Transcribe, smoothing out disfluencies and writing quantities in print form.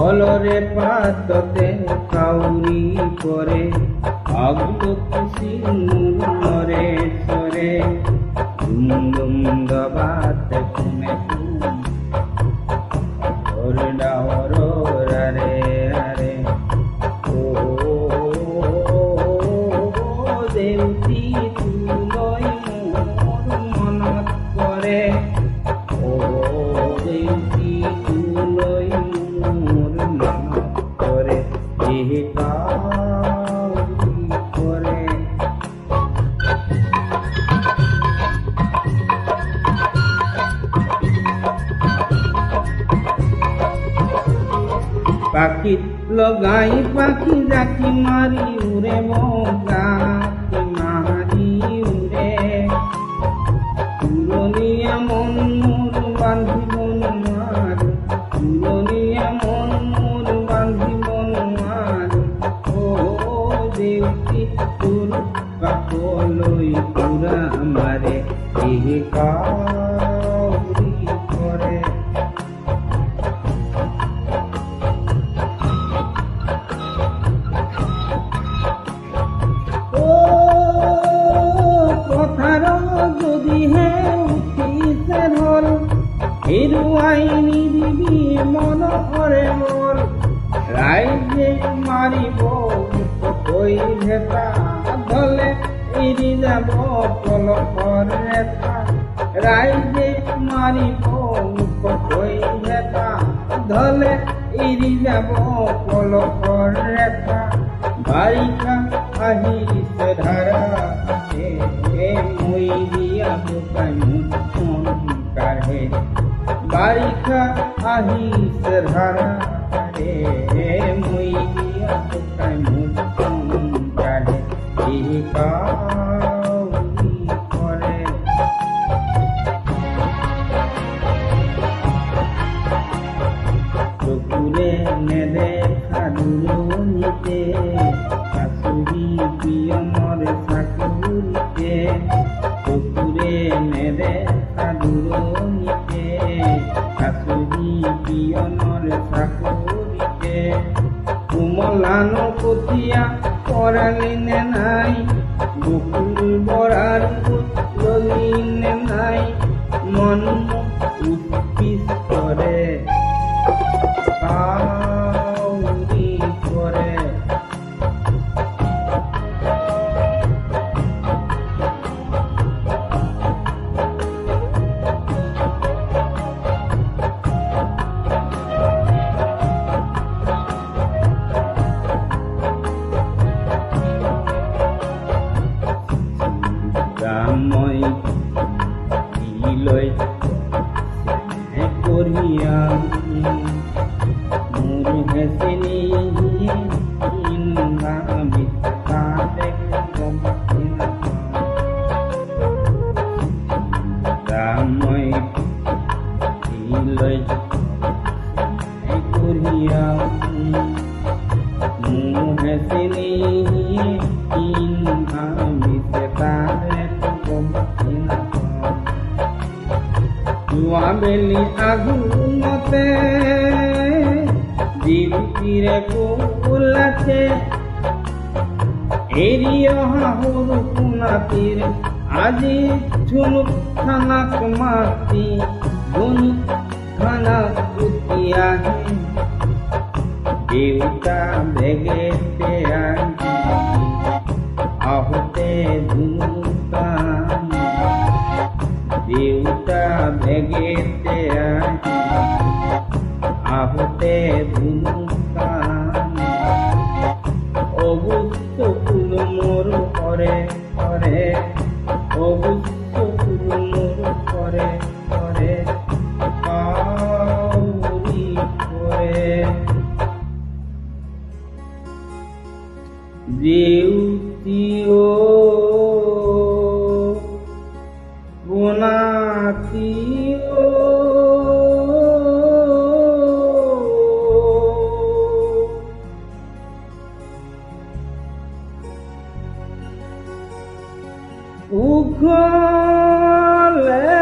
অলরে পাততে কাউরি করে আগলো খুশি মরে সরে দুম দবাতে কুমে কুম ওর ডাওর রে রে ও দেউতি তুলই মোর মনত করে ও দেউতি তুলই মোর মনত করে কাউরি করে পাখি লগাই পাখি জাকি মারি উড়ে গাছি মারি উড়ে পুরনিয়া মন মোর বান্ধিব মার পুরনিয়া মন মোর বান্ধিব মার ও দেউতি তোর কাকলই পুরা মারে কাউরি করে হিরুয়াই নিদিবি মন করে মোর রাইজে মারিব কই ভেতা ধলে এড়ি যাব পলকর রেখা রাইজে মারিব কই ভেতা ধলে এড়ি যাব পলকর রেখা বারিখা আহিছে ধারা মই দিয়া বোকাই মন কাঢ়ে বারিখা আহিছে ধারা রে মই দিয়া বোকাই মন কাঢ়ে কাউরি করে চকুরে নেদেখা দুরনিতে শাশুড়ি পিয়মর শাকুরিতে চকুরে নেদেখা দুরনিতে শাশুড়ি পিয়মর শাকুরিতে কুমলানো কতিয়া পরালিনে নাই বকুল বরার ললিনে নাই মন উৎপিস করে কাউরি করে মই লই করিয়া মোর হেসেনি ইন্দামি তাতে কমনা মই লই করিয়া মোর হেসেনি ইন্দামি তাতে বেলি আগুনতে দিউতিরে কুলাছে এরিয় হাহুর কুনাতির আজি ঝুনুক খানাক মাতি ঝুনুক খানা কুতিয়া দেউতা ভেগেতে আজি আহতে ঝুনুকা দেউতা ভেগেতে আহতে ধুনুকা অবুদ্ধ ফুল মোর করে করে অবুদ্ধ ফুল মোর করে করে কাউরি করে দেউতিও গুনাতিও উঘলে